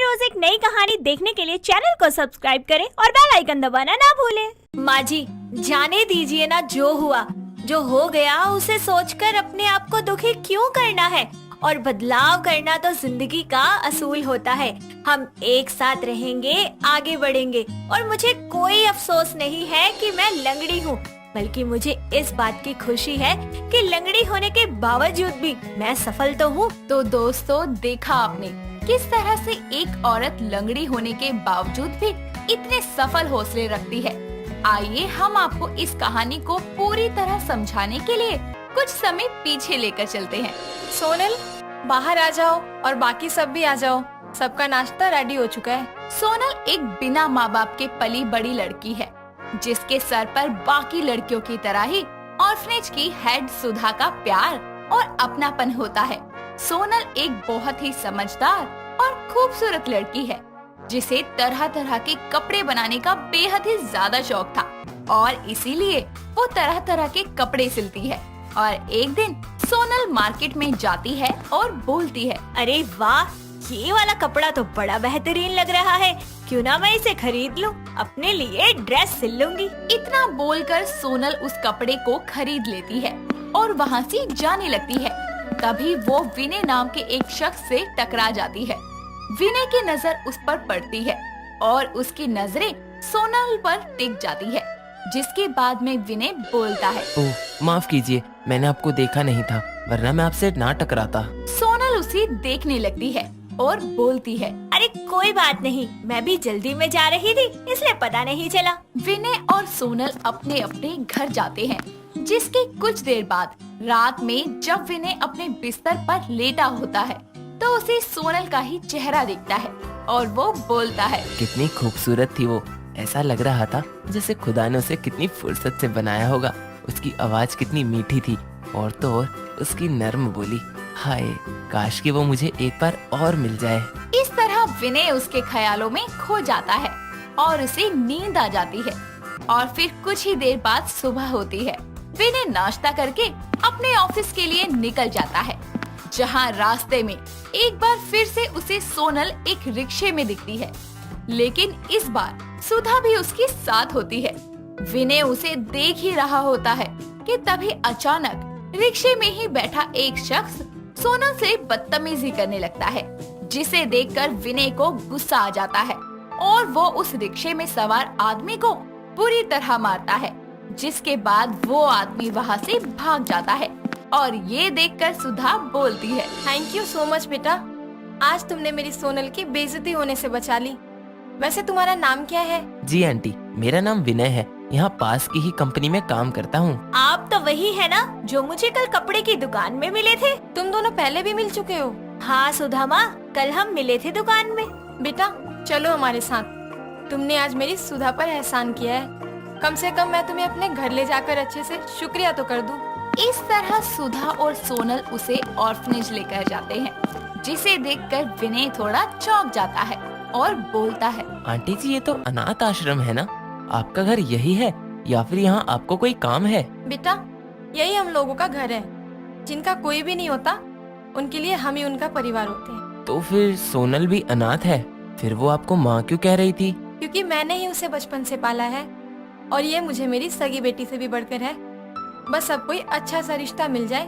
रोज एक नई कहानी देखने के लिए चैनल को सब्सक्राइब करें और बेल आइकन दबाना ना भूलें। माँ जी, जाने दीजिए ना, जो हुआ जो हो गया उसे सोचकर अपने आप को दुखी क्यों करना है। और बदलाव करना तो जिंदगी का असूल होता है। हम एक साथ रहेंगे, आगे बढ़ेंगे और मुझे कोई अफसोस नहीं है कि मैं लंगड़ी हूँ, बल्कि मुझे इस बात की खुशी है कि लंगड़ी होने के बावजूद भी मैं सफल तो हूँ। तो दोस्तों, देखा आपने किस तरह से एक औरत लंगड़ी होने के बावजूद भी इतने सफल हौसले रखती है। आइए हम आपको इस कहानी को पूरी तरह समझाने के लिए कुछ समय पीछे लेकर चलते हैं। सोनल, बाहर आ जाओ और बाकी सब भी आ जाओ, सबका नाश्ता रेडी हो चुका है। सोनल एक बिना माँ बाप के पली बड़ी लड़की है, जिसके सर पर बाकी लड़कियों की तरह ही ऑर्फनेज की हेड सुधा का प्यार और अपनापन होता है। सोनल एक बहुत ही समझदार और खूबसूरत लड़की है, जिसे तरह तरह के कपड़े बनाने का बेहद ही ज्यादा शौक था और इसीलिए वो तरह तरह के कपड़े सिलती है। और एक दिन सोनल मार्केट में जाती है और बोलती है, अरे वाह, ये वाला कपड़ा तो बड़ा बेहतरीन लग रहा है, क्यों ना मैं इसे खरीद लूं, अपने लिए ड्रेस सिल लूंगी। इतना बोलकर सोनल उस कपड़े को खरीद लेती है और वहाँ से जाने लगती है। तभी वो विनय नाम के एक शख्स से टकरा जाती है। विनय की नजर उस पर पड़ती है और उसकी नजरें सोनल पर टिक जाती है, जिसके बाद में विनय बोलता है, ओह माफ कीजिए, मैंने आपको देखा नहीं था, वरना मैं आपसे ना टकराता। सोनल उसे देखने लगती है और बोलती है, अरे कोई बात नहीं, मैं भी जल्दी में जा रही थी, इसलिए पता नहीं चला। विनय और सोनल अपने अपने घर जाते हैं। जिसके कुछ देर बाद रात में जब विनय अपने बिस्तर पर लेटा होता है, तो उसे सोनल का ही चेहरा दिखता है और वो बोलता है, कितनी खूबसूरत थी वो, ऐसा लग रहा था जैसे खुदा ने उसे कितनी फुर्सत से बनाया होगा। उसकी आवाज कितनी मीठी थी और तो और उसकी नर्म बोली, हाय काश कि वो मुझे एक बार और मिल जाए। इस तरह विनय उसके ख्यालों में खो जाता है और उसे नींद आ जाती है। और फिर कुछ ही देर बाद सुबह होती है। विनय नाश्ता करके अपने ऑफिस के लिए निकल जाता है, जहाँ रास्ते में एक बार फिर से उसे सोनल एक रिक्शे में दिखती है, लेकिन इस बार सुधा भी उसके साथ होती है। विनय उसे देख ही रहा होता है कि तभी अचानक रिक्शे में ही बैठा एक शख्स सोनल से बदतमीजी करने लगता है, जिसे देखकर विनय को गुस्सा आ जाता है और वो उस रिक्शे में सवार आदमी को बुरी तरह मारता है, जिसके बाद वो आदमी वहाँ से भाग जाता है। और ये देखकर सुधा बोलती है, थैंक यू सो मच बेटा, आज तुमने मेरी सोनल की बेइज्जती होने से बचा ली। वैसे तुम्हारा नाम क्या है? जी आंटी, मेरा नाम विनय है, यहाँ पास की ही कंपनी में काम करता हूँ। आप तो वही है ना जो मुझे कल कपड़े की दुकान में मिले थे? तुम दोनों पहले भी मिल चुके हो? हाँ सुधा माँ, कल हम मिले थे दुकान में। बेटा चलो हमारे साथ, तुमने आज मेरी सुधा पर एहसान किया है, कम से कम मैं तुम्हें अपने घर ले जाकर अच्छे से शुक्रिया तो कर दूं। इस तरह सुधा और सोनल उसे ऑर्फनेज लेकर जाते हैं, जिसे देखकर विनय थोड़ा चौंक जाता है और बोलता है, आंटी जी ये तो अनाथ आश्रम है ना, आपका घर यही है या फिर यहाँ आपको कोई काम है? बेटा यही हम लोगों का घर है, जिनका कोई भी नहीं होता उनके लिए हम ही उनका परिवार होते हैं। तो फिर सोनल भी अनाथ है, फिर वो आपको माँ क्यों कह रही थी? क्योंकि मैंने ही उसे बचपन से पाला है और ये मुझे मेरी सगी बेटी से भी बढ़कर है। बस अब कोई अच्छा सा रिश्ता मिल जाए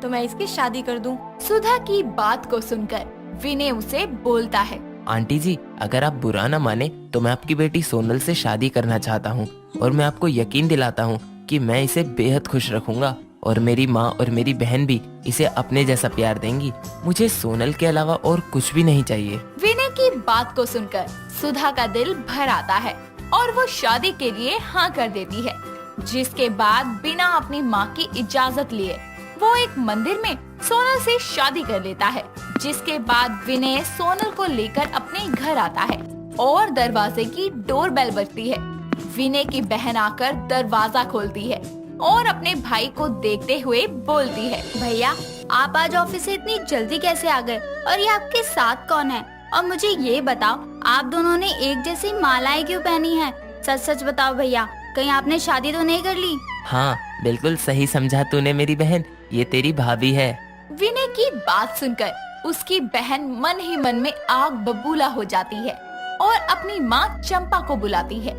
तो मैं इसकी शादी कर दूं। सुधा की बात को सुनकर विनय उसे बोलता है, आंटी जी अगर आप बुरा न माने तो मैं आपकी बेटी सोनल से शादी करना चाहता हूँ और मैं आपको यकीन दिलाता हूँ कि मैं इसे बेहद खुश रखूंगा और मेरी माँ और मेरी बहन भी इसे अपने जैसा प्यार देंगी। मुझे सोनल के अलावा और कुछ भी नहीं चाहिए। विनय की बात को सुनकर सुधा का दिल भर आता है और वो शादी के लिए हाँ कर देती है, जिसके बाद बिना अपनी माँ की इजाजत लिए वो एक मंदिर में सोनल से शादी कर लेता है। जिसके बाद विनय सोनल को लेकर अपने घर आता है और दरवाजे की डोर बेल बजती है। विनय की बहन आकर दरवाजा खोलती है और अपने भाई को देखते हुए बोलती है, भैया आप आज ऑफिस से इतनी जल्दी कैसे आ गए और ये आपके साथ कौन है? और मुझे ये बताओ आप दोनों ने एक जैसी मालाएं क्यों पहनी है? सच सच बताओ भैया, कहीं आपने शादी तो नहीं कर ली? हाँ बिल्कुल सही समझा तूने मेरी बहन, ये तेरी भाभी है। विनय की बात सुनकर उसकी बहन मन ही मन में आग बबूला हो जाती है और अपनी माँ चंपा को बुलाती है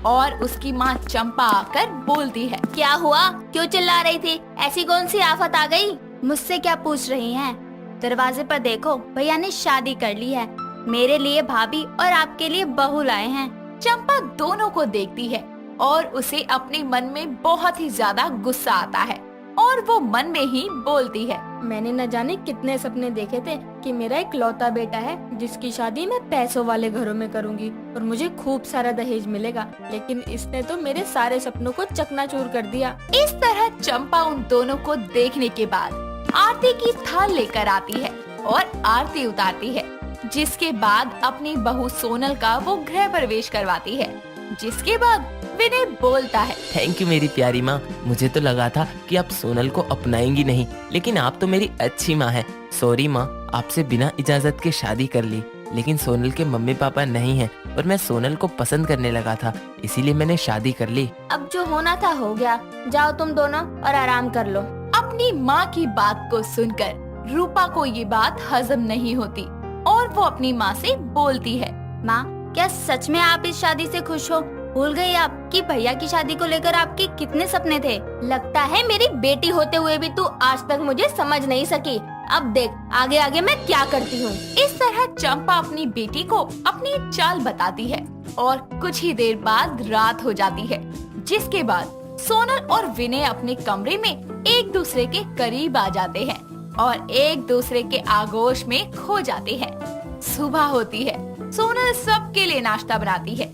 और उसकी माँ चंपा आकर बोलती है। क्या हुआ, क्यों चिल्ला रही थी? ऐसी कौन सी आफत आ गई? मुझसे क्या पूछ रही हैं? दरवाजे पर देखो, भैया ने शादी कर ली है। मेरे लिए भाभी और आपके लिए बहू लाए हैं। चंपा दोनों को देखती है और उसे अपने मन में बहुत ही ज्यादा गुस्सा आता है और वो मन में ही बोलती है। मैंने न जाने कितने सपने देखे थे कि मेरा एक लौता बेटा है जिसकी शादी मैं पैसों वाले घरों में करूंगी और मुझे खूब सारा दहेज मिलेगा, लेकिन इसने तो मेरे सारे सपनों को चकनाचूर कर दिया। इस तरह चंपा उन दोनों को देखने के बाद आरती की थाल लेकर आती है और आरती उतारती है, जिसके बाद अपनी बहू सोनल का वो गृह प्रवेश करवाती है। जिसके बाद विनय बोलता है। थैंक यू मेरी प्यारी माँ। मुझे तो लगा था कि आप सोनल को अपनाएंगी नहीं, लेकिन आप तो मेरी अच्छी माँ है। सॉरी माँ, आपसे बिना इजाजत के शादी कर ली, लेकिन सोनल के मम्मी पापा नहीं हैं और मैं सोनल को पसंद करने लगा था, इसीलिए मैंने शादी कर ली। अब जो होना था हो गया, जाओ तुम दोनों और आराम कर लो। अपनी माँ की बात को सुनकर रूपा को ये बात हजम नहीं होती और वो अपनी माँ से बोलती है। माँ, क्या सच में आप इस शादी से खुश हो? भूल गई आप कि भैया की शादी को लेकर आपके कितने सपने थे? लगता है मेरी बेटी होते हुए भी तू आज तक मुझे समझ नहीं सकी। अब देख आगे आगे मैं क्या करती हूँ। इस तरह चंपा अपनी बेटी को अपनी चाल बताती है और कुछ ही देर बाद रात हो जाती है, जिसके बाद सोनल और विनय अपने कमरे में एक दूसरे के करीब आ जाते हैं और एक दूसरे के आगोश में खो जाते हैं। सुबह होती है। सोनल सबके लिए नाश्ता बनाती है,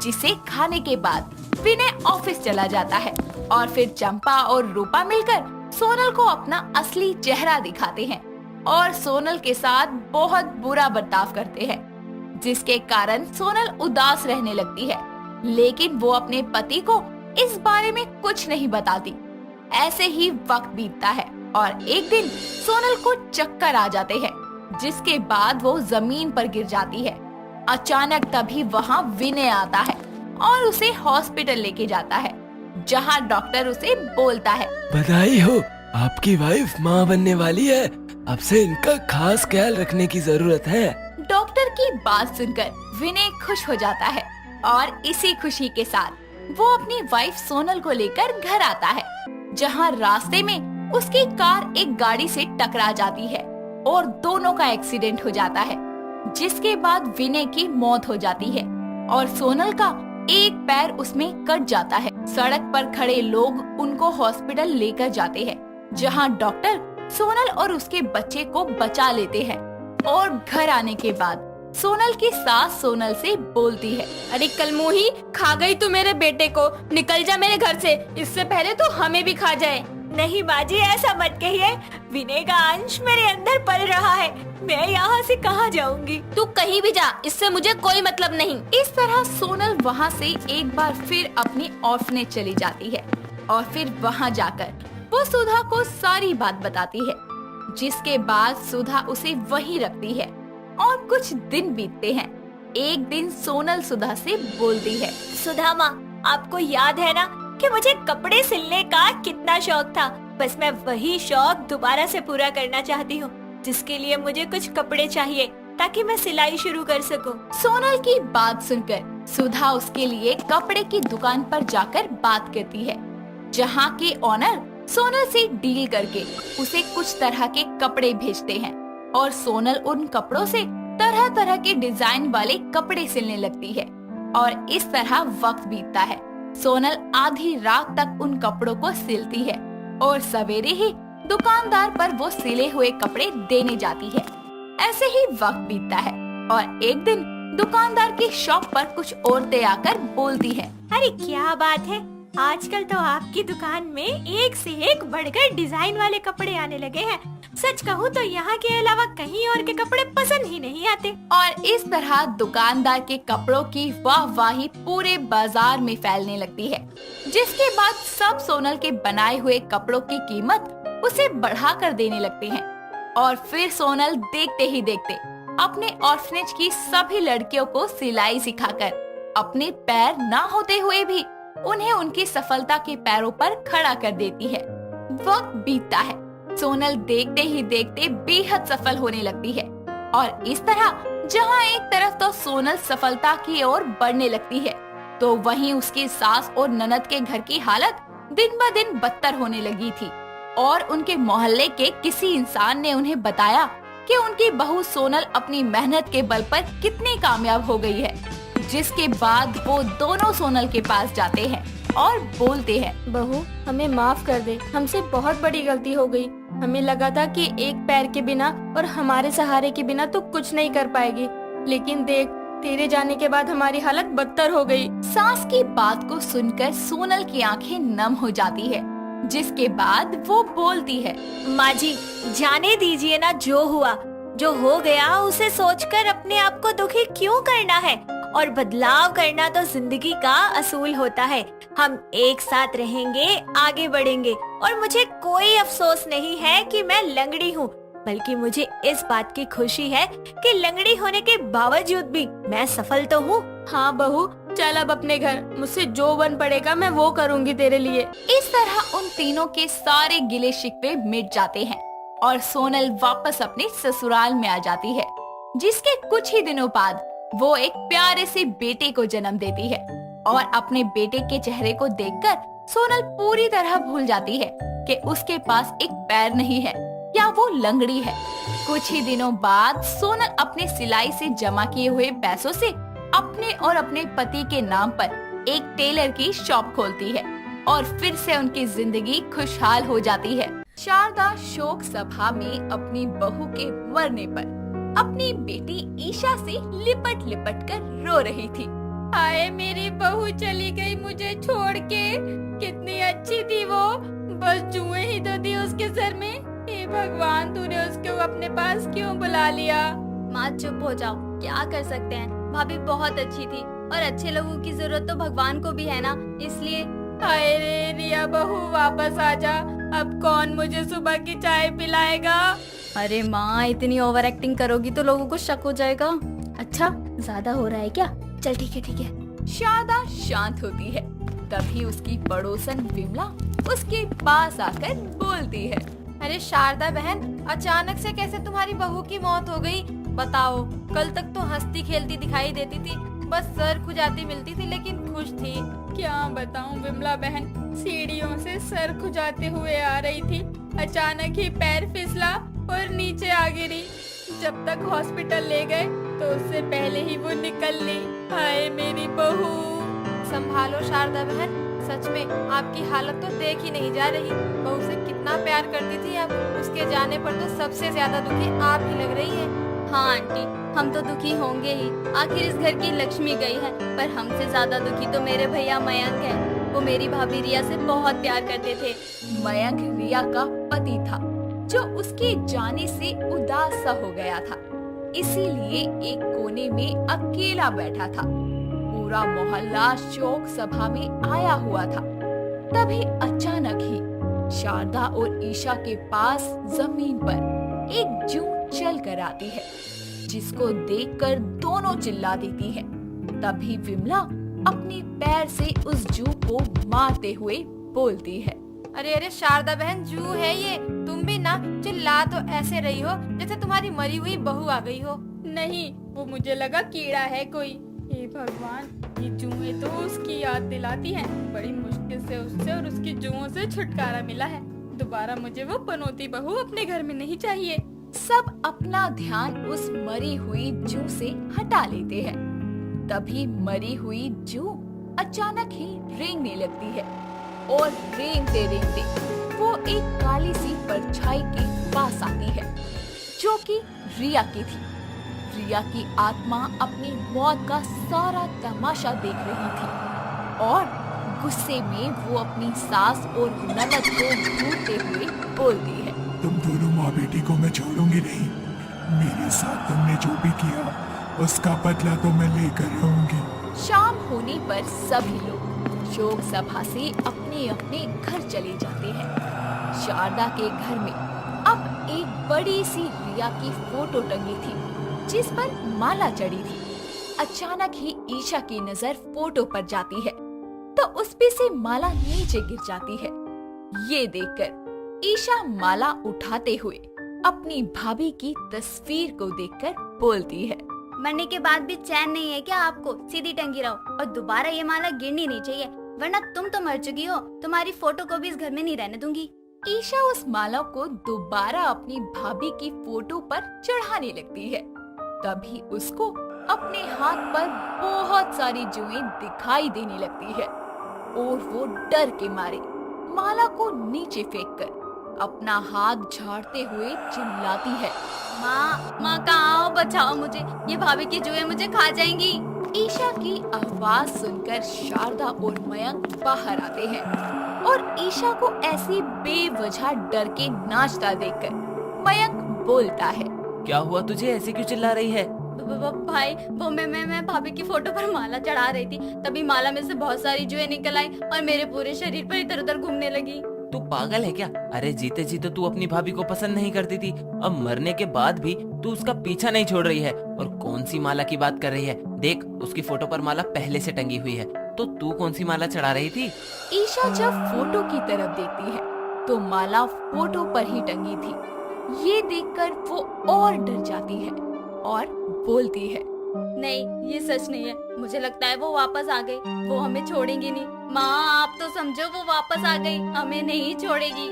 जिसे खाने के बाद विनय ऑफिस चला जाता है और फिर चंपा और रूपा मिलकर सोनल को अपना असली चेहरा दिखाते हैं और सोनल के साथ बहुत बुरा बर्ताव करते हैं, जिसके कारण सोनल उदास रहने लगती है, लेकिन वो अपने पति को इस बारे में कुछ नहीं बताती। ऐसे ही वक्त बीतता है और एक दिन सोनल को चक्कर आ जाते हैं, जिसके बाद वो जमीन पर गिर जाती है। अचानक तभी वहाँ विनय आता है और उसे हॉस्पिटल लेके जाता है, जहाँ डॉक्टर उसे बोलता है। बधाई हो, आपकी वाइफ माँ बनने वाली है। अब से इनका खास ख्याल रखने की जरूरत है। डॉक्टर की बात सुनकर विनय खुश हो जाता है और इसी खुशी के साथ वो अपनी वाइफ सोनल को लेकर घर आता है, जहाँ रास्ते में उसकी कार एक गाड़ी से टकरा जाती है और दोनों का एक्सीडेंट हो जाता है, जिसके बाद विनय की मौत हो जाती है और सोनल का एक पैर उसमें कट जाता है। सड़क पर खड़े लोग उनको हॉस्पिटल लेकर जाते हैं, जहां डॉक्टर सोनल और उसके बच्चे को बचा लेते हैं और घर आने के बाद सोनल की सास सोनल से बोलती है। अरे कलमुही, खा गई तू मेरे बेटे को। निकल जा मेरे घर से, इससे पहले तो हमें भी खा जाए। नहीं बाजी, ऐसा मत कहिए। विनय का अंश मेरे अंदर पल रहा है, मैं यहाँ से कहाँ जाऊंगी? तू कहीं भी जा, इससे मुझे कोई मतलब नहीं। इस तरह सोनल वहाँ से एक बार फिर अपनी ऑर्फनेज चली जाती है और फिर वहाँ जाकर वो सुधा को सारी बात बताती है, जिसके बाद सुधा उसे वहीं रखती है और कुछ दिन बीतते हैं। एक दिन सोनल सुधा से बोलती है। सुधा माँ, आपको याद है ना कि मुझे कपड़े सिलने का कितना शौक था? बस मैं वही शौक दोबारा से पूरा करना चाहती हूँ, जिसके लिए मुझे कुछ कपड़े चाहिए ताकि मैं सिलाई शुरू कर सकूं। सोनल की बात सुनकर सुधा उसके लिए कपड़े की दुकान पर जाकर बात करती है, जहाँ के ऑनर सोनल से डील करके उसे कुछ तरह के कपड़े भेजते हैं और सोनल उन कपड़ों से तरह तरह के डिजाइन वाले कपड़े सिलने लगती है और इस तरह वक्त बीतता है। सोनल आधी रात तक उन कपड़ों को सिलती है और सवेरे ही दुकानदार पर वो सिले हुए कपड़े देने जाती है। ऐसे ही वक्त बीतता है और एक दिन दुकानदार की शॉप पर कुछ औरतें आकर बोलती है। अरे क्या बात है, आजकल तो आपकी दुकान में एक से एक बढ़कर डिजाइन वाले कपड़े आने लगे हैं। सच कहूँ तो यहाँ के अलावा कहीं और के कपड़े पसंद ही नहीं आते। और इस तरह दुकानदार के कपड़ों की वाहवाही पूरे बाजार में फैलने लगती है, जिसके बाद सब सोनल के बनाए हुए कपड़ों की कीमत उसे बढ़ा कर देने लगते हैं और फिर सोनल देखते ही देखते अपने ऑर्फनेज की सभी लड़कियों को सिलाई सिखाकर अपने पैर ना होते हुए भी उन्हें उनकी सफलता के पैरों पर खड़ा कर देती है। वक्त बीतता है सोनल देखते ही देखते बेहद सफल होने लगती है और इस तरह जहाँ एक तरफ तो सोनल सफलता की ओर बढ़ने लगती है, तो वहीं उसकी सास और ननद के घर की हालत दिन ब दिन बदतर होने लगी थी। और उनके मोहल्ले के किसी इंसान ने उन्हें बताया कि उनकी बहू सोनल अपनी मेहनत के बल पर कितनी कामयाब हो गई है, जिसके बाद वो दोनों सोनल के पास जाते हैं और बोलते हैं, बहू हमें माफ कर दे, हमसे बहुत बड़ी गलती हो गई। हमें लगा था कि एक पैर के बिना और हमारे सहारे के बिना तो कुछ नहीं कर पाएगी, लेकिन देख तेरे जाने के बाद हमारी हालत बदतर हो गई। सास की बात को सुनकर सोनल की आंखें नम हो जाती है, जिसके बाद वो बोलती है, माँ जी जाने दीजिए ना, जो हुआ जो हो गया उसे सोचकर अपने आप को दुखी क्यों करना है। और बदलाव करना तो जिंदगी का असूल होता है। हम एक साथ रहेंगे, आगे बढ़ेंगे और मुझे कोई अफसोस नहीं है कि मैं लंगड़ी हूँ, बल्कि मुझे इस बात की खुशी है कि लंगड़ी होने के बावजूद भी मैं सफल तो हूँ। हाँ बहू चल अब अपने घर, मुझसे जो बन पड़ेगा मैं वो करूँगी तेरे लिए। इस तरह उन तीनों के सारे गिले शिकवे मिट जाते हैं और सोनल वापस अपने ससुराल में आ जाती है, जिसके कुछ ही दिनों बाद वो एक प्यारे से बेटे को जन्म देती है। और अपने बेटे के चेहरे को देखकर सोनल पूरी तरह भूल जाती है कि उसके पास एक पैर नहीं है या वो लंगड़ी है। कुछ ही दिनों बाद सोनल अपने सिलाई से जमा किए हुए पैसों से अपने और अपने पति के नाम पर एक टेलर की शॉप खोलती है और फिर से उनकी जिंदगी खुशहाल हो जाती है। शारदा शोक सभा में अपनी बहू के मरने पर अपनी बेटी ईशा से लिपट लिपट कर रो रही थी। हाय मेरी बहू चली गई मुझे छोड़ के, कितनी अच्छी थी वो, बस जुएं ही तो थी उसके सर में। हे भगवान तूने उसको अपने पास क्यों बुला लिया। माँ चुप हो जाओ, क्या कर सकते हैं, भाभी बहुत अच्छी थी और अच्छे लोगों की जरूरत तो भगवान को भी है ना, इसलिए। हाय रे रिया बहू वापस आजा, अब कौन मुझे सुबह की चाय पिलाएगा। अरे माँ इतनी ओवर एक्टिंग करोगी तो लोगों को शक हो जाएगा। अच्छा ज्यादा हो रहा है क्या, चल ठीक है। शारदा शांत होती है, तभी उसकी पड़ोसन विमला उसके पास आकर बोलती है, अरे शारदा बहन अचानक से कैसे तुम्हारी बहू की मौत हो गई, बताओ। कल तक तो हंसती खेलती दिखाई देती थी, बस सर खुजाती मिलती थी लेकिन खुश थी। क्या बताऊं विमला बहन, सीढ़ियों से सर खुजाते हुए आ रही थी, अचानक ही पैर फिसला और नीचे आ गिरी। जब तक हॉस्पिटल ले गए तो उससे पहले ही वो निकल ली। हाय मेरी बहू। संभालो शारदा बहन, सच में आपकी हालत तो देख ही नहीं जा रही। बहू से कितना प्यार करती थी आप, उसके जाने पर तो सबसे ज्यादा दुखी आप ही लग रही है। हाँ आंटी हम तो दुखी होंगे ही, आखिर इस घर की लक्ष्मी गई है। पर हमसे ज्यादा दुखी तो मेरे भैया मयंक है, वो मेरी भाभी रिया से बहुत प्यार करते थे। मयंक रिया का पति था जो उसके जाने से उदास सा हो गया था, इसीलिए एक कोने में अकेला बैठा था। पूरा मोहल्ला शोक सभा में आया हुआ था। तभी अचानक ही शारदा और ईशा के पास जमीन पर एक जू चल कर आती है, जिसको देखकर दोनों चिल्ला देती है। तभी विमला अपने पैर से उस जू को मारते हुए बोलती है, अरे अरे शारदा बहन जू है ये, तुम भी ना चिल्ला तो ऐसे रही हो जैसे तुम्हारी मरी हुई बहू आ गई हो। नहीं वो मुझे लगा कीड़ा है कोई। हे भगवान, ये जुएं तो उसकी याद दिलाती हैं। बड़ी मुश्किल से उससे और उसकी जुओं से छुटकारा मिला है। दोबारा मुझे वो पनौती बहू अपने घर में नहीं चाहिए। सब अपना ध्यान उस मरी हुई जू से हटा लेते हैं। तभी मरी हुई जू अचानक ही रेंगने लगती है और रेंगते रेंगते वो एक काली सी परछाई के पास आती है, जो कि रिया की थी। रिया की आत्मा अपनी मौत का सारा तमाशा देख रही थी और गुस्से में वो अपनी सास और ननद को घूरते हुए बोलती है, तुम दोनों माँ बेटी को मैं छोड़ूंगी नहीं। मेरे साथ तुमने जो भी किया उसका बदला तो मैं लेकर रहूंगी। शाम होने पर सभी लोग शोक सभा से अपने अपने घर चले जाते हैं। शारदा के घर में अब एक बड़ी सी रिया की फोटो टंगी थी, जिस पर माला चढ़ी थी। अचानक ही ईशा की नजर फोटो पर जाती है तो उस पे से माला नीचे गिर जाती है। ये देखकर ईशा माला उठाते हुए अपनी भाभी की तस्वीर को देखकर बोलती है। मरने के बाद भी चैन नहीं है क्या आपको? सीधी टंगी रहो और दोबारा ये माला गिरनी नहीं चाहिए, वरना तुम तो मर चुकी हो। तुम्हारी फोटो को भी इस घर में नहीं रहने दूंगी। ईशा उस माला को दोबारा अपनी भाभी की फोटो पर चढ़ाने लगती है। तभी उसको अपने हाथ पर बहुत सारी जुएं दिखाई देने लगती है और वो डर के मारे माला को नीचे फेंककर अपना हाथ झाड़ते हुए चिल्लाती है, माँ कहाँ हो? बचाओ मुझे, ये भाभी की जुएं मुझे खा जाएंगी। ईशा की आवाज सुनकर शारदा और मयंक बाहर आते हैं और ईशा को ऐसी बेवजह डर के नाचता देखकर मयंक बोलता है, क्या हुआ तुझे, ऐसे क्यों चिल्ला रही है? भाई वो मैं भाभी की फोटो पर माला चढ़ा रही थी, तभी माला में से बहुत सारी जुएं निकल आई और मेरे पूरे शरीर पर इधर उधर घूमने लगी। तू पागल है क्या? अरे जीते जी तो तू अपनी भाभी को पसंद नहीं करती थी, अब मरने के बाद भी तू उसका पीछा नहीं छोड़ रही है। और कौन सी माला की बात कर रही है? देख, उसकी फोटो पर माला पहले से टंगी हुई है, तो तू कौन सी माला चढ़ा रही थी? ईशा जब फोटो की तरफ देखती है तो माला फोटो पर ही टंगी थी। ये देखकर वो और डर जाती है और बोलती है, नहीं, ये सच नहीं है। मुझे लगता है वो वापस आ गई, वो हमें छोड़ेंगी नहीं। माँ आप तो समझो, वो वापस आ गई, हमें नहीं छोड़ेगी।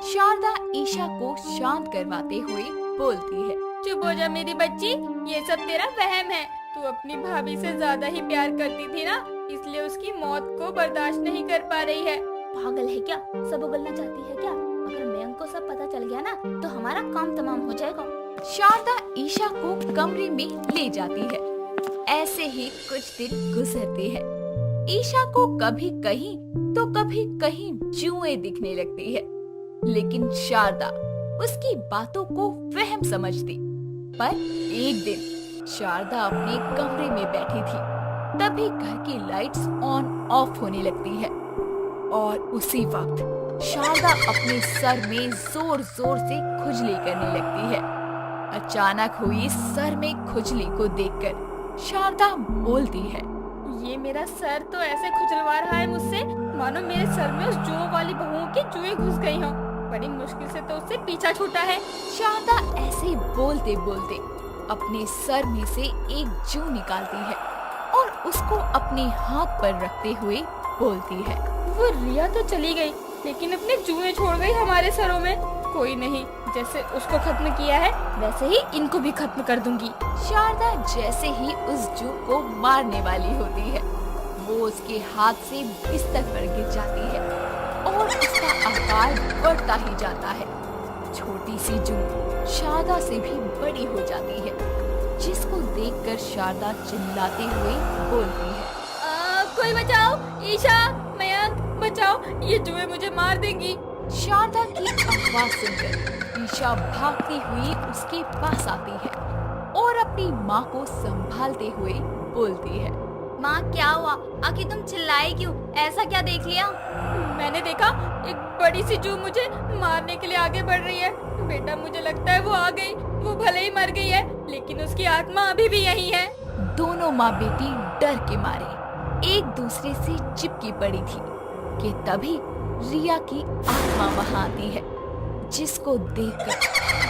शारदा ईशा को शांत करवाते हुए बोलती है, चुप हो जा मेरी बच्ची, ये सब तेरा वहम है। तू अपनी भाभी से ज्यादा ही प्यार करती थी ना, इसलिए उसकी मौत को बर्दाश्त नहीं कर पा रही है। पागल है क्या? सब उगलना चाहती है क्या? अगर मयंक को सब पता चल गया ना तो हमारा काम तमाम हो जाएगा। शारदा ईशा को कमरे में ले जाती है। ऐसे ही कुछ दिन गुजरते हैं। ईशा को कभी कहीं तो कभी कहीं जुएं दिखने लगती है, लेकिन शारदा उसकी बातों को वहम समझती। पर एक दिन शारदा अपने कमरे में बैठी थी, तभी घर की लाइट्स ऑन ऑफ होने लगती है और उसी वक्त शारदा अपने सर में जोर जोर से खुजली करने लगती है। अचानक हुई सर में खुजली को देखकर शारदा बोलती है, ये मेरा सर तो ऐसे खुजलवा रहा है मुझसे, मानो मेरे सर में उस जुओं वाली बहुओं की जुएं घुस गई हों। बड़ी मुश्किल से तो उससे पीछा छूटा है। शारदा ऐसे बोलते बोलते अपने सर में से एक जू निकालती है और उसको अपने हाथ पर रखते हुए बोलती है, वो रिया तो चली गई, लेकिन अपने जुएं छोड़ गई हमारे सरों में। कोई नहीं, जैसे उसको खत्म किया है वैसे ही इनको भी खत्म कर दूंगी। शारदा जैसे ही उस जू को मारने वाली होती है, वो उसके हाथ से बिस्तर पर गिर जाती है और उसका आकार बढ़ता ही जाता है। छोटी सी जू शारदा से भी बड़ी हो जाती है, जिसको देखकर शारदा चिल्लाते हुए बोलती है, कोई बचाओ, ईशा, मयंक बचाओ, ये जुएं मुझे मार देंगी। शारदा की आवाज सुनकर ईशा भागती हुई उसके पास आती है और अपनी माँ को संभालते हुए बोलती है, माँ क्या हुआ? आखिर तुम चिल्लाई क्यों? ऐसा क्या देख लिया? मैंने देखा एक बड़ी सी जू मुझे मारने के लिए आगे बढ़ रही है। बेटा मुझे लगता है वो आ गई, वो भले ही मर गई है, लेकिन उसकी आत्मा अभी भी यही है। दोनों माँ बेटी डर के मारे एक दूसरे से चिपकी पड़ी थी कि तभी रिया की आत्मा वहाँ आती है, जिसको देखकर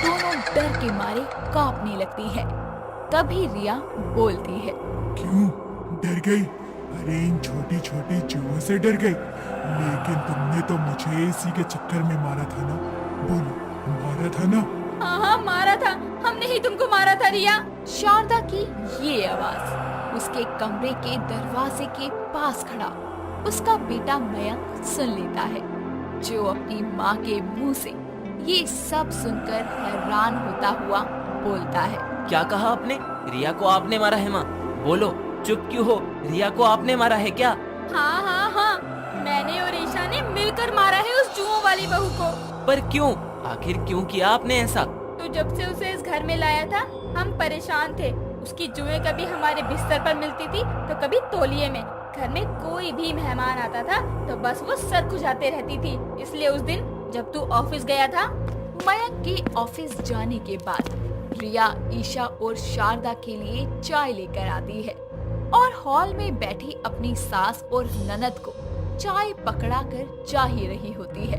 दोनों डर के मारे कांपने लगती है। तभी रिया बोलती है, क्यों डर गई? अरे इन छोटी छोटी जुओं से डर गई, लेकिन तुमने तो मुझे इसी के चक्कर में मारा था ना। बोलो, मारा था ना? हाँ मारा था, हमने ही तुमको मारा था रिया। शारदा की ये आवाज उसके कमरे के दरवाजे के पास खड़ा उसका बेटा मयंक सुन लेता है, जो अपनी माँ के मुंह से ये सब सुनकर हैरान होता हुआ बोलता है, क्या कहा आपने? रिया को आपने मारा है माँ? बोलो, चुप क्यों हो? रिया को आपने मारा है क्या? हाँ, मैंने और ईशा ने मिलकर मारा है उस जुओं वाली बहू को। पर क्यों? आखिर क्यों किया आपने ऐसा? तो जब से उसे इस घर में लाया था, हम परेशान थे। उसकी जुएं कभी हमारे बिस्तर पर मिलती थी तो कभी तौलिए में। घर में कोई भी मेहमान आता था तो बस वो सर खुजाते रहती थी। इसलिए उस दिन जब तू ऑफिस गया था। मयंक के ऑफिस जाने के बाद रिया ईशा और शारदा के लिए चाय लेकर आती है और हॉल में बैठी अपनी सास और ननद को चाय पकड़ा कर चाह ही रही होती है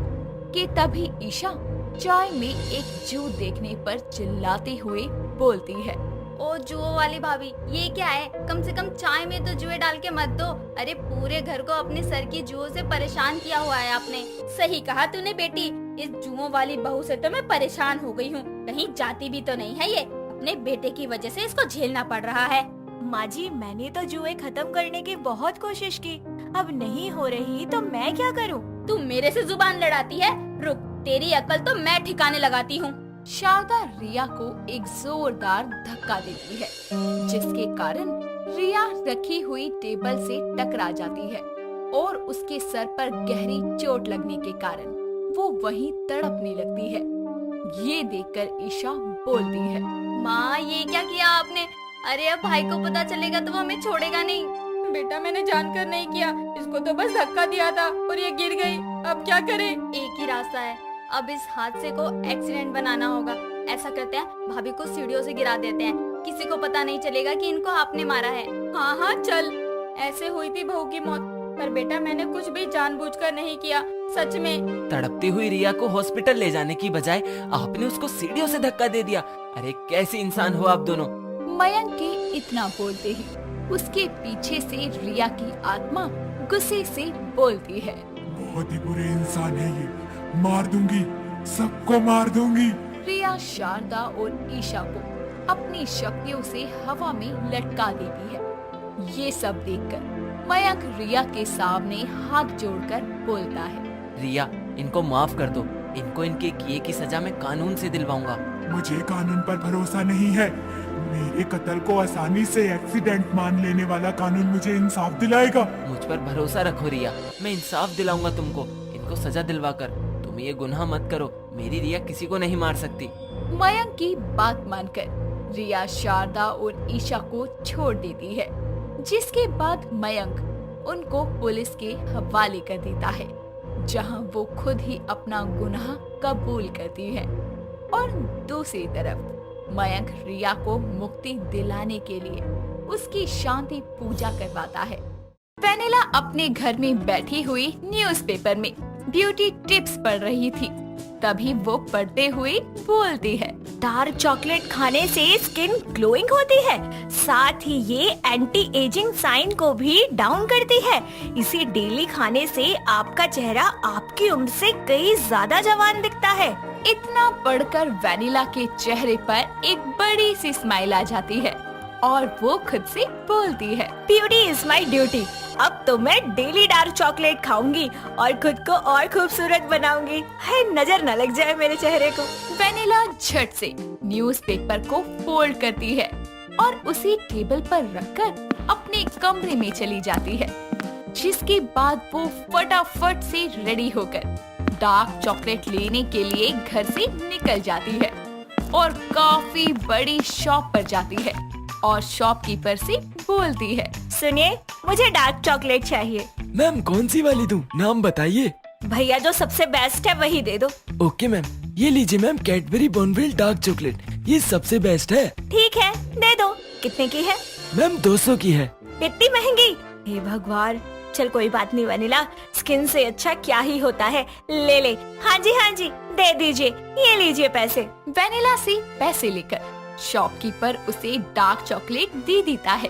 कि तभी ईशा चाय में एक जू देखने पर चिल्लाते हुए बोलती है। ओ जुओ वाली भाभी, ये क्या है? कम से कम चाय में तो जुए डाल के मत दो। अरे पूरे घर को अपने सर की जुओं से परेशान किया हुआ है आपने। सही कहा तूने बेटी, इस जुओं वाली बहू से तो मैं परेशान हो गई हूँ। कहीं जाती भी तो नहीं है ये। अपने बेटे की वजह से इसको झेलना पड़ रहा है। माँ जी, मैंने तो जुए खत्म करने की बहुत कोशिश की, अब नहीं हो रही तो मैं क्या करूँ? तू मेरे से जुबान लड़ाती है? रुक, तेरी अकल तो मैं ठिकाने लगाती हूँ। शारदा रिया को एक जोरदार धक्का देती है, जिसके कारण रिया रखी हुई टेबल से टकरा जाती है और उसके सर पर गहरी चोट लगने के कारण वो वहीं तड़पने लगती है। ये देखकर ईशा बोलती है, माँ ये क्या किया आपने? अरे अब भाई को पता चलेगा तो वो हमें छोड़ेगा नहीं। बेटा मैंने जानकर नहीं किया, इसको तो बस धक्का दिया था और ये गिर गई। अब क्या करें? एक ही रास्ता है, अब इस हादसे को एक्सीडेंट बनाना होगा। ऐसा करते हैं, भाभी को सीढ़ियों से गिरा देते हैं, किसी को पता नहीं चलेगा कि इनको आपने मारा है। हाँ हाँ चल। ऐसे हुई थी बहू की मौत, पर बेटा मैंने कुछ भी जानबूझकर नहीं किया, सच में। तड़पती हुई रिया को हॉस्पिटल ले जाने की बजाय आपने उसको सीढ़ियों से धक्का दे दिया। अरे कैसे इंसान हो आप दोनों। मयंक के इतना बोलते ही उसके पीछे से रिया की आत्मा गुस्से से बोलती है, बहुत ही बुरे इंसान है ये, मार दूंगी, सबको मार दूंगी। रिया शारदा और ईशा को अपनी शक्तियों से हवा में लटका देती है। ये सब देखकर मयंक रिया के सामने हाथ जोड़कर बोलता है, रिया, इनको माफ कर दो, इनको इनके किए की सजा मैं कानून से दिलवाऊंगा। मुझे कानून पर भरोसा नहीं है। मेरे कत्ल को आसानी से एक्सीडेंट मान लेने वाला कानून मुझे इंसाफ दिलाएगा। मुझ पर भरोसा रखो रिया, मैं इंसाफ दिलाऊंगा तुमको, इनको सजा दिलवाकर। तुम ये गुनाह मत करो, मेरी रिया किसी को नहीं मार सकती। मयंक की बात मानकर रिया शारदा और ईशा को छोड़ देती है, जिसके बाद मयंक उनको पुलिस के हवाले कर देता है, जहां वो खुद ही अपना गुनाह कबूल करती है। और दूसरी तरफ मयंक रिया को मुक्ति दिलाने के लिए उसकी शांति पूजा करवाता है। वेनिला अपने घर में बैठी हुई न्यूज़पेपर में ब्यूटी टिप्स पढ़ रही थी। तभी वो पढ़ते हुए बोलती है, डार्क चॉकलेट खाने से स्किन ग्लोइंग होती है, साथ ही ये एंटी एजिंग साइन को भी डाउन करती है। इसे डेली खाने से आपका चेहरा आपकी उम्र से कई ज्यादा जवान दिखता है। इतना पढ़कर वेनिला के चेहरे पर एक बड़ी सी स्माइल आ जाती है और वो खुद से बोलती है, ब्यूटी इज माई ड्यूटी। अब तो मैं डेली डार्क चॉकलेट खाऊंगी और खुद को और खूबसूरत बनाऊंगी। है नजर न लग जाए मेरे चेहरे को। वेनिला झट से न्यूज़पेपर को फोल्ड करती है और उसे टेबल पर रखकर अपने कमरे में चली जाती है, जिसके बाद वो फटाफट से रेडी होकर डार्क चॉकलेट लेने के लिए घर से निकल जाती है और काफी बड़ी शॉप पर जाती है और शॉपकीपर से बोलती है, सुनिए, मुझे डार्क चॉकलेट चाहिए। मैम कौन सी वाली दूं? नाम बताइए। भैया जो सबसे बेस्ट है वही दे दो। ओके मैम, ये लीजिए ma'am, Cadbury Bournville dark chocolate, ये सबसे बेस्ट है। ठीक है, दे दो। कितने की है? मैम 200 की है। इतनी महंगी? हे भगवान। चल कोई बात नहीं वेनिला, स्किन से अच्छा क्या ही होता है। ले ले। हाँ जी दे दीजिए, ये लीजिए पैसे। वेनिला से पैसे लेकर शॉपकीपर उसे डार्क चॉकलेट दे देता है,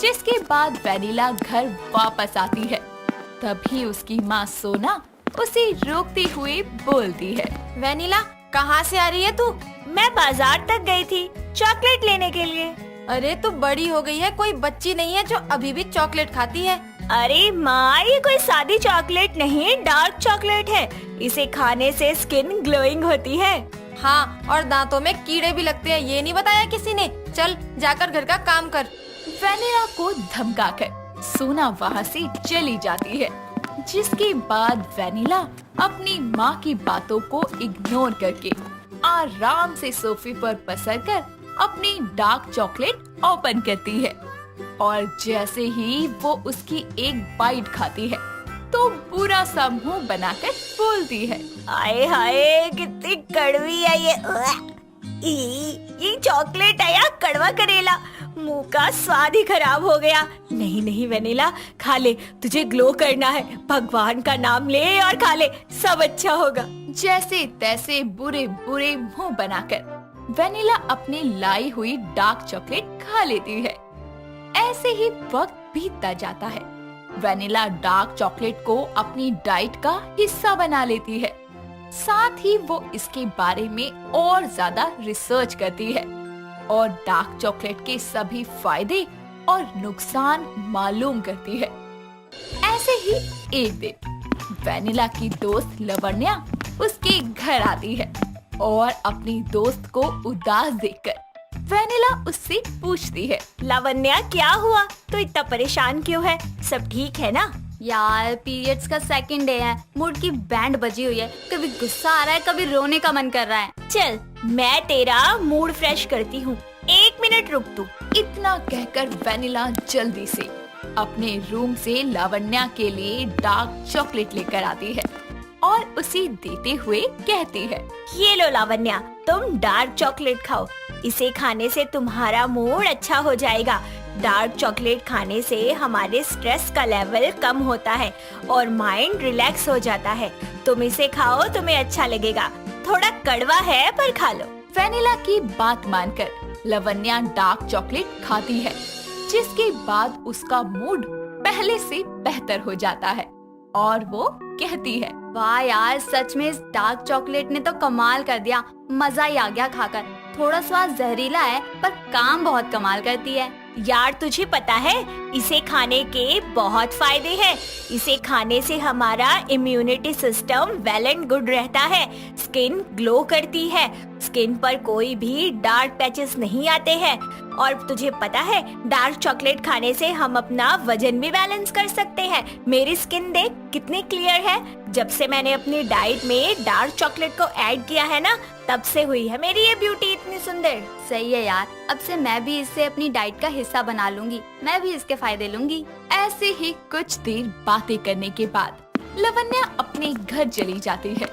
जिसके बाद वेनिला घर वापस आती है। तभी उसकी माँ सोना उसे रोकते हुए बोलती है, वेनिला कहाँ से आ रही है तू? मैं बाजार तक गई थी चॉकलेट लेने के लिए। अरे तू बड़ी हो गई है, कोई बच्ची नहीं है जो अभी भी चॉकलेट खाती है। अरे माँ, ये कोई सादी चॉकलेट नहीं, डार्क चॉकलेट है। इसे खाने से स्किन ग्लोइंग होती है। हाँ, और दांतों में कीड़े भी लगते हैं, ये नहीं बताया किसी ने। चल जाकर घर का काम कर। वेनिला को धमकाकर सोना वहाँ से चली जाती है, जिसके बाद वेनिला अपनी माँ की बातों को इग्नोर करके आराम से सोफे पर पसरकर अपनी डार्क चॉकलेट ओपन करती है और जैसे ही वो उसकी एक बाइट खाती है तो बुरा सा मुंह बनाकर बोलती है, आए हाय कितनी कड़वी है ये चॉकलेट है या कड़वा करेला। मुंह का स्वाद ही खराब हो गया। नहीं वेनिला, खा ले, तुझे ग्लो करना है। भगवान का नाम ले और खा ले, सब अच्छा होगा। जैसे तैसे बुरे बुरे मुंह बनाकर वेनिला अपनी लाई हुई डार्क चॉकलेट खा लेती है। ऐसे ही वक्त बीतता जाता है। वेनिला डार्क चॉकलेट को अपनी डाइट का हिस्सा बना लेती है। साथ ही वो इसके बारे में और ज्यादा रिसर्च करती है और डार्क चॉकलेट के सभी फायदे और नुकसान मालूम करती है। ऐसे ही एक दिन वेनिला की दोस्त लवण्या उसके घर आती है और अपनी दोस्त को उदास देखकर वेनिला उससे पूछती है, लावण्या क्या हुआ? तो इतना परेशान क्यों है? सब ठीक है ना? यार पीरियड्स का सेकंड डे है, मूड की बैंड बजी हुई है, कभी गुस्सा आ रहा है, कभी रोने का मन कर रहा है। चल मैं तेरा मूड फ्रेश करती हूँ, 1 मिनट रुक तू। इतना कहकर वेनिला जल्दी से अपने रूम से लावण्या के लिए डार्क चॉकलेट लेकर आती है और उसे देते हुए कहती है, ये लो लावण्या, तुम डार्क चॉकलेट खाओ। इसे खाने से तुम्हारा मूड अच्छा हो जाएगा। डार्क चॉकलेट खाने से हमारे स्ट्रेस का लेवल कम होता है और माइंड रिलैक्स हो जाता है। तुम इसे खाओ, तुम्हें अच्छा लगेगा। थोड़ा कड़वा है पर खा लो। वेनिला की बात मानकर लवण्या डार्क चॉकलेट खाती है, जिसके बाद उसका मूड पहले से बेहतर हो जाता है और वो कहती है, वाह यार, सच में इस डार्क चॉकलेट ने तो कमाल कर दिया, मजा ही आ गया खाकर। थोड़ा स्वाद जहरीला है पर काम बहुत कमाल करती है। यार तुझे पता है इसे खाने के बहुत फायदे हैं। इसे खाने से हमारा immunity system well and good रहता है, स्किन ग्लो करती है, स्किन पर कोई भी डार्क पैचेस नहीं आते हैं। और तुझे पता है डार्क चॉकलेट खाने से हम अपना वजन भी बैलेंस कर सकते हैं। मेरी स्किन देख कितनी क्लियर है। जब से मैंने अपनी डाइट में डार्क चॉकलेट को ऐड किया है ना, तब से हुई है मेरी ये ब्यूटी इतनी सुंदर। सही है यार, अब से मैं भी इसे अपनी डाइट का हिस्सा बना लूंगी, मैं भी इसके फायदे लूंगी। ऐसे ही कुछ देर बातें करने के बाद लवण्या अपने घर चली जाती है।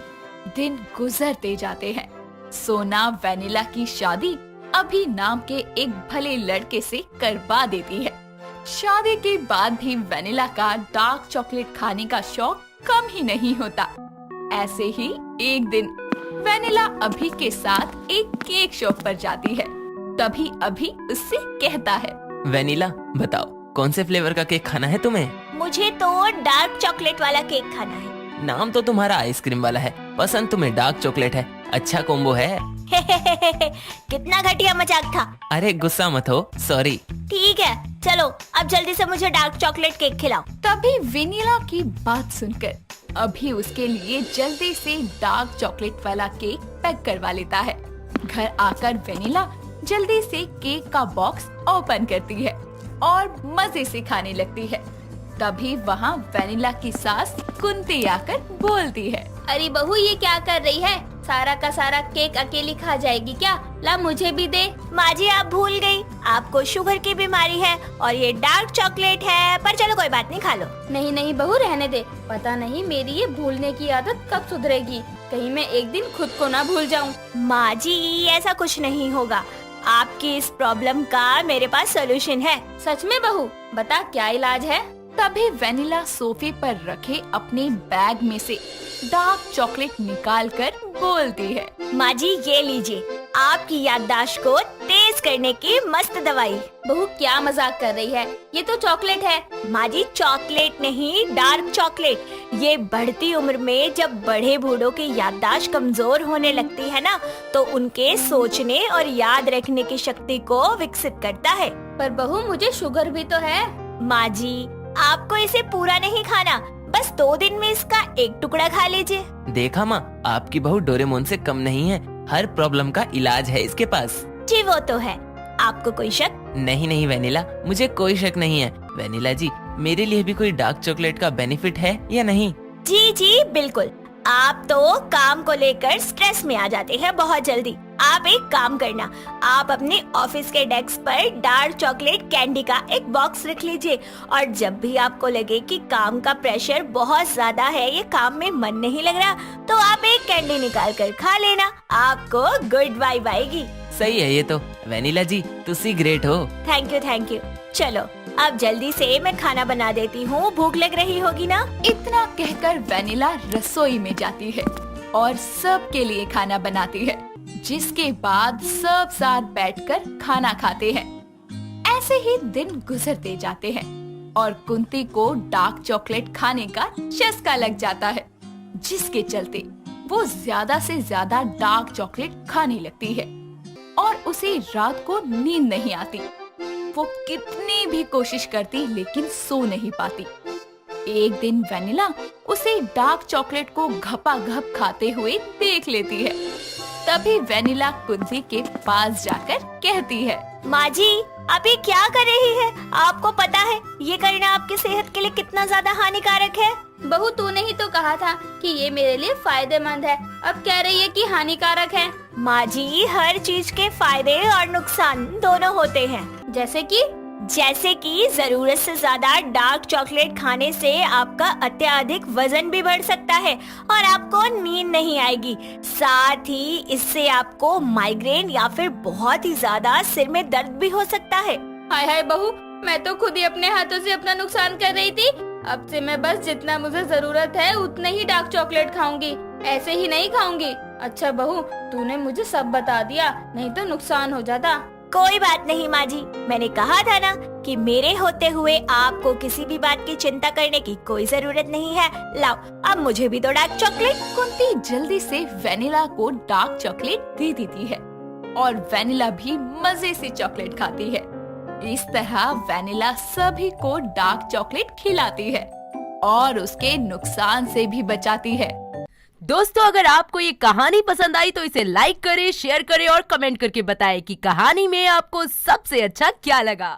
दिन गुजरते जाते हैं। सोना वेनिला की शादी अभी नाम के एक भले लड़के से करवा देती है। शादी के बाद भी वेनिला का डार्क चॉकलेट खाने का शौक कम ही नहीं होता। ऐसे ही एक दिन वेनिला अभी के साथ एक केक शॉप पर जाती है। तभी अभी उससे कहता है, वेनिला बताओ कौन से फ्लेवर का केक खाना है तुम्हें? मुझे तो डार्क चॉकलेट वाला केक खाना है। नाम तो तुम्हारा आइसक्रीम वाला है, पसंद तुम्हें डार्क चॉकलेट है। अच्छा कॉम्बो है। कितना घटिया मजाक था। अरे गुस्सा मत हो, सॉरी। ठीक है चलो अब जल्दी से मुझे डार्क चॉकलेट केक खिलाओ। तभी वेनिला की बात सुनकर अभी उसके लिए जल्दी से डार्क चॉकलेट वाला केक पैक करवा लेता है। घर आकर वेनिला जल्दी से केक का बॉक्स ओपन करती है और मजे से खाने लगती है। तभी वहाँ वेनिला की सास कुंती आकर बोलती है, अरे बहू ये क्या कर रही है? सारा का सारा केक अकेली खा जाएगी क्या? ला मुझे भी दे। माँ जी आप भूल गई, आपको शुगर की बीमारी है और ये डार्क चॉकलेट है। पर चलो कोई बात नहीं, खा लो। नहीं नहीं बहू रहने दे, पता नहीं मेरी ये भूलने की आदत कब सुधरेगी, कहीं मैं एक दिन खुद को ना भूल जाऊँ। माँ जी ऐसा कुछ नहीं होगा, आपकी इस प्रॉब्लम का मेरे पास सॉल्यूशन है। सच में बहू? बता क्या इलाज है? तभी वेनिला सोफे पर रखे अपने बैग में से डार्क चॉकलेट निकालकर बोलती है, माँ जी ये लीजिए, आपकी याददाश्त को तेज करने की मस्त दवाई। बहू क्या मजाक कर रही है? ये तो चॉकलेट है। माँ जी चॉकलेट नहीं, डार्क चॉकलेट। ये बढ़ती उम्र में जब बड़े बूढ़ों की याददाश्त कमजोर होने लगती है ना, तो उनके सोचने और याद रखने की शक्ति को विकसित करता है। पर बहू मुझे शुगर भी तो है। माँ जी आपको इसे पूरा नहीं खाना, बस 2 दिन में इसका एक टुकड़ा खा लीजिए। देखा माँ, आपकी बहू डोरेमोन से कम नहीं है, हर प्रॉब्लम का इलाज है इसके पास। जी वो तो है, आपको कोई शक? नहीं नहीं वेनिला, मुझे कोई शक नहीं है। वेनिला जी मेरे लिए भी कोई डार्क चॉकलेट का बेनिफिट है या नहीं? जी जी बिल्कुल। आप तो काम को लेकर स्ट्रेस में आ जाते हैं बहुत जल्दी। आप एक काम करना, आप अपने ऑफिस के डेस्क पर डार्क चॉकलेट कैंडी का एक बॉक्स रख लीजिए और जब भी आपको लगे कि काम का प्रेशर बहुत ज्यादा है, ये काम में मन नहीं लग रहा, तो आप एक कैंडी निकाल कर खा लेना, आपको गुड वाइब आएगी। सही है ये तो। वेनिला जी तुसी ग्रेट हो। Thank you. चलो अब जल्दी से मैं खाना बना देती हूँ, भूख लग रही होगी ना। इतना कहकर वेनिला रसोई में जाती है और सबके लिए खाना बनाती है, जिसके बाद सब साथ बैठकर खाना खाते हैं। ऐसे ही दिन गुजरते जाते हैं और कुंती को डार्क चॉकलेट खाने का चस्का लग जाता है, जिसके चलते वो ज्यादा से ज्यादा डार्क चॉकलेट खाने लगती है और उसे रात को नींद नहीं आती। वो कितनी भी कोशिश करती लेकिन सो नहीं पाती। एक दिन वेनिला उसे डार्क चॉकलेट को घपाघप खाते हुए देख लेती है। तभी वेनिला कुंती के पास जाकर कहती है, माँ जी, आप ये क्या कर रही है? आपको पता है ये करना आपकी सेहत के लिए कितना ज्यादा हानिकारक है। बहू, तूने ही तो कहा था कि ये मेरे लिए फायदेमंद है, अब कह रही है कि हानिकारक है। माँ जी, हर चीज के फायदे और नुकसान दोनों होते हैं। जैसे कि जरूरत से ज्यादा डार्क चॉकलेट खाने से आपका अत्यधिक वजन भी बढ़ सकता है और आपको नींद नहीं आएगी। साथ ही इससे आपको माइग्रेन या फिर बहुत ही ज्यादा सिर में दर्द भी हो सकता है। हाय हाय बहू, मैं तो खुद ही अपने हाथों से अपना नुकसान कर रही थी। अब से मैं बस जितना मुझे जरूरत है उतना ही डार्क चॉकलेट खाऊंगी, ऐसे ही नहीं खाऊंगी। अच्छा बहू, तूने मुझे सब बता दिया, नहीं तो नुकसान हो जाता। कोई बात नहीं माँ जी, मैंने कहा था ना कि मेरे होते हुए आपको किसी भी बात की चिंता करने की कोई जरूरत नहीं है। लाओ, अब मुझे भी दो डार्क चॉकलेट। कुंती जल्दी से वेनिला को डार्क चॉकलेट दे देती है और वेनिला भी मजे से चॉकलेट खाती है। इस तरह वेनिला सभी को डार्क चॉकलेट खिलाती है और उसके नुकसान से भी बचाती है। दोस्तों, अगर आपको ये कहानी पसंद आई तो इसे लाइक करें, शेयर करें और कमेंट करके बताएं कि कहानी में आपको सबसे अच्छा क्या लगा।